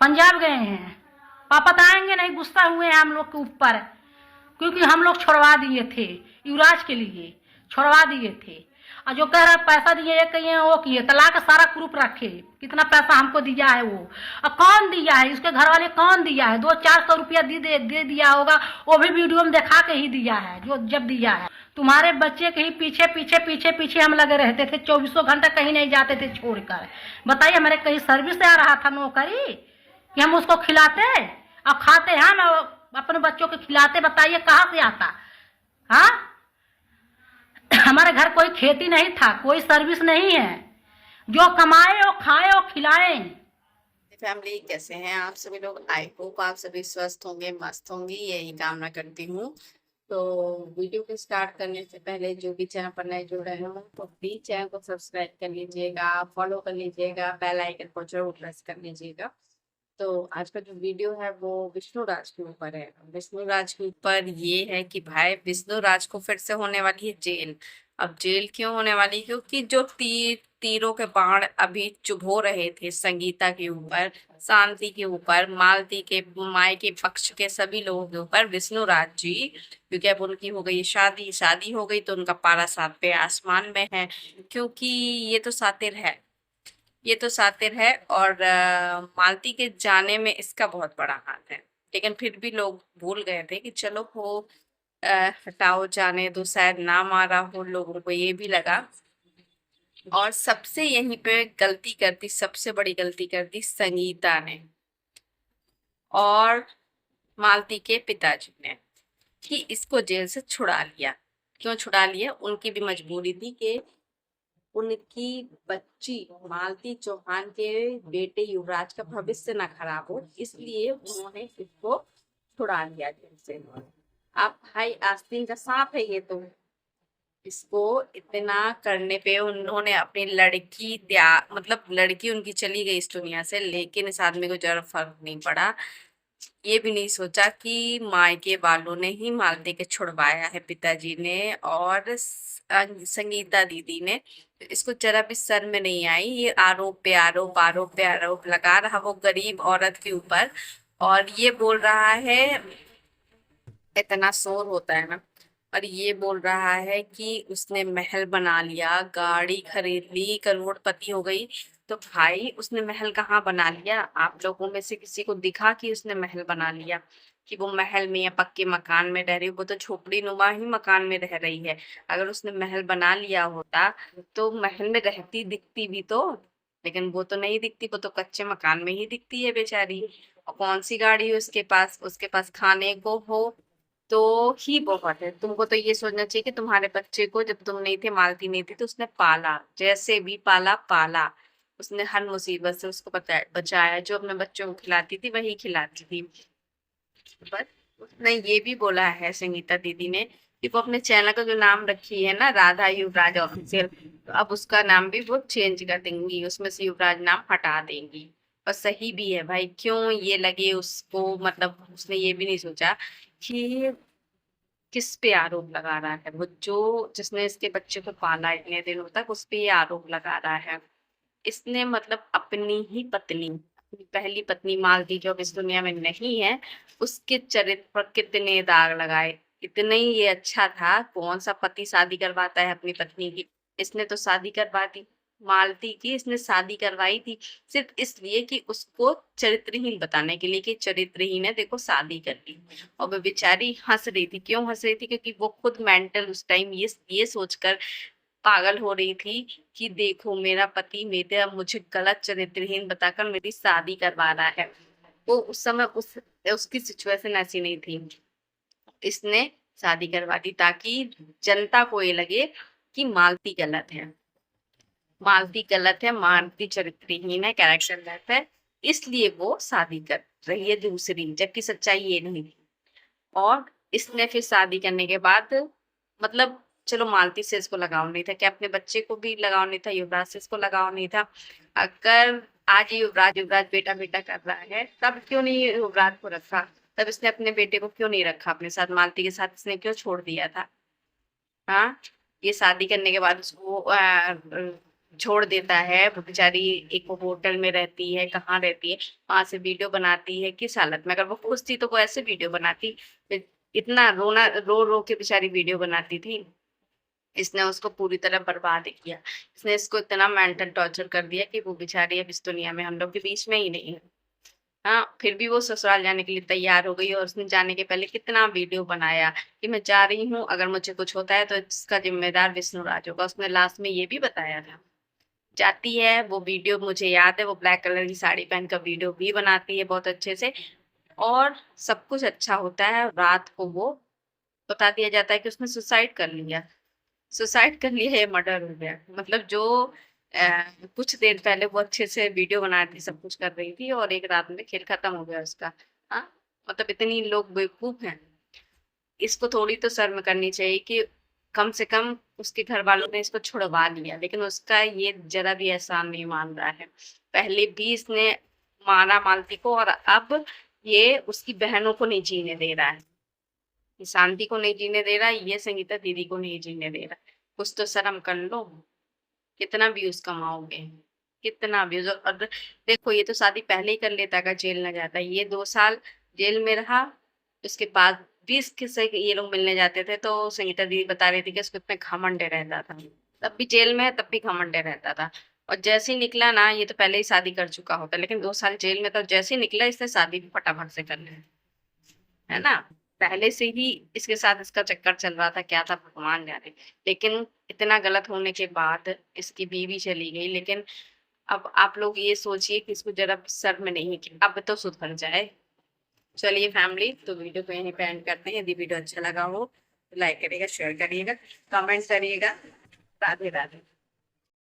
पंजाब गए हैं। पापा तो आएंगे नहीं, गुस्सा हुए हैं हम लोग के ऊपर, क्योंकि हम लोग छोड़वा दिए थे युवराज के लिए, छोड़वा दिए थे। और जो कह रहा पैसा दिए, ये कहिए वो किए, तलाक का सारा प्रूफ रखे, कितना पैसा हमको दिया है वो, और कौन दिया है, उसके घर वाले कौन दिया है, 200-400 रुपया दे दिया होगा, वो भी वीडियो में दिखा के ही दिया है, जो जब दिया है। तुम्हारे बच्चे के ही पीछे पीछे पीछे पीछे हम लगे रहते थे, 24 घंटा कहीं नहीं जाते थे छोड़कर। बताइए, हमारे कहीं सर्विस से आ रहा था नौकरी कि हम उसको खिलाते और खाते, हम अपने बच्चों को खिलाते? बताइए कहाँ से आता? हाँ, हमारे घर कोई खेती नहीं था, कोई सर्विस नहीं है, जो कमाए और खाए और खिलाए। फैमिली कैसे हैं आप सभी लोग? आई होप आप सभी स्वस्थ होंगे, मस्त होंगे, यही कामना करती हूँ। तो वीडियो को स्टार्ट करने से पहले जो भी चैनल पर नए जुड़ रहे हैं तो प्लीज चैनल को सब्सक्राइब कर लीजिएगा, फॉलो कर लीजिएगा, बेल आइकन को जरूर प्रेस कर लीजिएगा। तो आज का जो वीडियो है वो विष्णु राज के ऊपर है। विष्णु राज के ऊपर ये है कि भाई विष्णु राज को फिर से होने वाली है जेल। अब जेल क्यों होने वाली? क्योंकि जो तीरों के बाण अभी चुभो रहे थे संगीता के ऊपर, शांति के ऊपर, मालती के माई के पक्ष के सभी लोगों के ऊपर, विष्णु राज जी, क्योंकि अब उनकी हो गई शादी हो गई तो उनका पारा 7वें आसमान में है। क्योंकि ये तो सातिर है और मालती के जाने में इसका बहुत बड़ा हाथ है। लेकिन फिर भी लोग भूल गए थे कि चलो हो हटाओ, जाने दो, शायद ना मारा हो, लोगों को ये भी लगा। और सबसे यहीं पे गलती कर दी, सबसे बड़ी गलती कर दी संगीता ने और मालती के पिताजी ने, कि इसको जेल से छुड़ा लिया। क्यों छुड़ा लिया? उनकी भी मजबूरी थी कि उनकी बच्ची मालती चौहान के बेटे युवराज का भविष्य ना खराब हो, इसलिए उन्होंने इसको छुड़ा लिया जेल से। अब भाई आस्तीन का सांप है ये तो, इसको इतना करने पे उन्होंने अपनी लड़की मतलब लड़की उनकी चली गई इस दुनिया से, लेकिन इस आदमी को जरा फर्क नहीं पड़ा। ये भी नहीं सोचा कि मायके वालों ने ही मालती के छुड़वाया है, पिताजी ने और संगीता दीदी ने। इसको जरा भी शर्म में नहीं आई। ये आरोप पे आरोप लगा रहा वो गरीब औरत के ऊपर, और ये बोल रहा है, इतना शोर होता है ना, और ये बोल रहा है कि उसने महल बना लिया, गाड़ी खरीद ली, करोड़पति हो गई। तो भाई उसने महल कहाँ बना लिया? आप लोगों में से किसी को दिखा कि उसने महल बना लिया? कि वो महल में या पक्के मकान में रह रही? वो तो झोपड़ी नुमा ही मकान में रह रही है। अगर उसने महल बना लिया होता तो महल में रहती दिखती भी तो, लेकिन वो तो नहीं दिखती, वो तो कच्चे मकान में ही दिखती है बेचारी। और कौन सी गाड़ी है उसके पास? उसके पास खाने को हो तो ही बहुत है। तुमको तो ये सोचना चाहिए कि तुम्हारे बच्चे को जब तुम नहीं थे, मालती नहीं थी, तो उसने पाला, जैसे भी पाला उसने, हर मुसीबत से उसको बचाया। जो अपने बच्चों को खिलाती थी वही खिलाती थी। बस उसने ये भी बोला है संगीता दीदी ने कि वो अपने चैनल का जो नाम रखी है ना, राधा युवराज ऑफिशियल, तो अब उसका नाम भी वो चेंज कर देंगी, उसमें से युवराज नाम हटा देंगी। और सही भी है भाई, क्यों ये लगे उसको, मतलब उसने ये भी नहीं सोचा कि किस पे आरोप लगा रहा है। वो जो जिसने इसके बच्चे को पाला इतने दिनों तक, उस पे ये आरोप लगा रहा है। इसने मतलब अपनी ही पत्नी, अपनी पहली पत्नी मालती जो अब इस दुनिया में नहीं है, उसके चरित्र पर कितने दाग लगाए। इतने ही ये अच्छा था, कौन सा पति शादी करवाता है अपनी पत्नी की? इसने तो शादी करवा दी मालती की, इसने शादी करवाई थी सिर्फ इसलिए कि उसको चरित्रहीन बताने के लिए कि चरित्रहीन है, देखो शादी कर ली। और वो बेचारी हंस रही थी। क्यों हंस रही थी? क्योंकि वो खुद मेंटल उस टाइम ये सोचकर पागल हो रही थी कि देखो मेरा पति मेरे मुझे गलत चरित्रहीन बताकर मेरी शादी करवा रहा है। वो उस समय उसकी सिचुएशन ऐसी नहीं थी। इसने शादी करवा दी ताकि जनता को ये लगे कि मालती गलत है, मालती चरित्रहीन है, कैरेक्टर लेस है, इसलिए वो शादी कर रही है दूसरी, जबकि सच्चाई ये नहीं थी। और इसने फिर शादी करने के बाद, मतलब चलो मालती से इसको लगाव नहीं था, क्या अपने बच्चे को भी लगाव नहीं था? युवराज से इसको लगाव नहीं था? अगर आज युवराज युवराज बेटा बेटा कर रहा है, तब क्यों नहीं युवराज को रखा? तब इसने अपने बेटे को क्यों नहीं रखा अपने साथ? मालती के साथ इसने क्यों छोड़ दिया था? हाँ, ये शादी करने के बाद उसको छोड़ देता है। वो बेचारी एक होटल में रहती है, कहाँ रहती है, वहां से वीडियो बनाती है। किस हालत में, अगर वो खुश थी तो वो ऐसे वीडियो बनाती, इतना रोना रो रो के बेचारी वीडियो बनाती थी। इसने उसको पूरी तरह बर्बाद किया। इसने इसको इतना मेंटल टॉर्चर कर दिया कि वो बेचारी अब इस दुनिया में हम लोग के बीच में ही नहीं है। हाँ, फिर भी वो ससुराल जाने के लिए तैयार हो गई और उसने जाने के पहले कितना वीडियो बनाया कि मैं जा रही हूँ, अगर मुझे कुछ होता है तो इसका जिम्मेदार विष्णुराज होगा। उसने लास्ट में ये भी बताया था। जाती है, वो वीडियो मुझे याद है, वो ब्लैक कलर की साड़ी पहन कर वीडियो भी बनाती है बहुत अच्छे से, और सब कुछ अच्छा होता है। रात को वो बता दिया जाता है कि उसने सुसाइड कर लिया। सुसाइड कर लिया या मर्डर हो गया, मतलब जो कुछ देर पहले वो अच्छे से वीडियो बना रही थी, सब कुछ कर रही थी, और एक रात में खेल खत्म हो गया उसका। हाँ, मतलब इतनी लोग बेवकूफ हैं। इसको थोड़ी तो शर्म करनी चाहिए कि कम से कम उसके घर वालों ने इसको छुड़वा लिया, लेकिन उसका ये जरा भी एहसान नहीं मान रहा है। पहले भी इसने मारा मालती को, और अब ये उसकी बहनों को नहीं जीने दे रहा है। ये शांति को नहीं जीने दे रहा है, ये संगीता दीदी को नहीं जीने दे रहा। कुछ तो शर्म कर लो। कितना व्यूज कमाओगे, कितना व्यूज। और देखो, ये तो शादी पहले ही कर लेता अगर जेल न जाता। ये 2 साल जेल में रहा, उसके बाद 20 किस्से ये लोग मिलने जाते थे, तो संगीता दीदी बता रही थी कि उसको इतना घमंड रहता था। तब भी जेल में है, तब भी घमंड रहता था। और जैसे ही निकला ना, ये तो पहले ही शादी कर चुका होता, लेकिन 2 साल जेल में था, जैसे ही निकला इसने शादी भी फटाफट से कर ली, है ना। पहले से ही इसके साथ इसका चक्कर चल रहा था, क्या था भगवान जाने। लेकिन इतना गलत होने के बाद इसकी बीवी चली गई। लेकिन अब आप लोग ये सोचिए कि इसको जरा शर्म नहीं कि अब तो सुधर जाए। चलिए फैमिली, तो वीडियो को यहीं पे एंड करते हैं। यदि वीडियो अच्छा लगा हो तो लाइक करिएगा, शेयर करिएगा, कमेंट करिएगा। राधे राधे।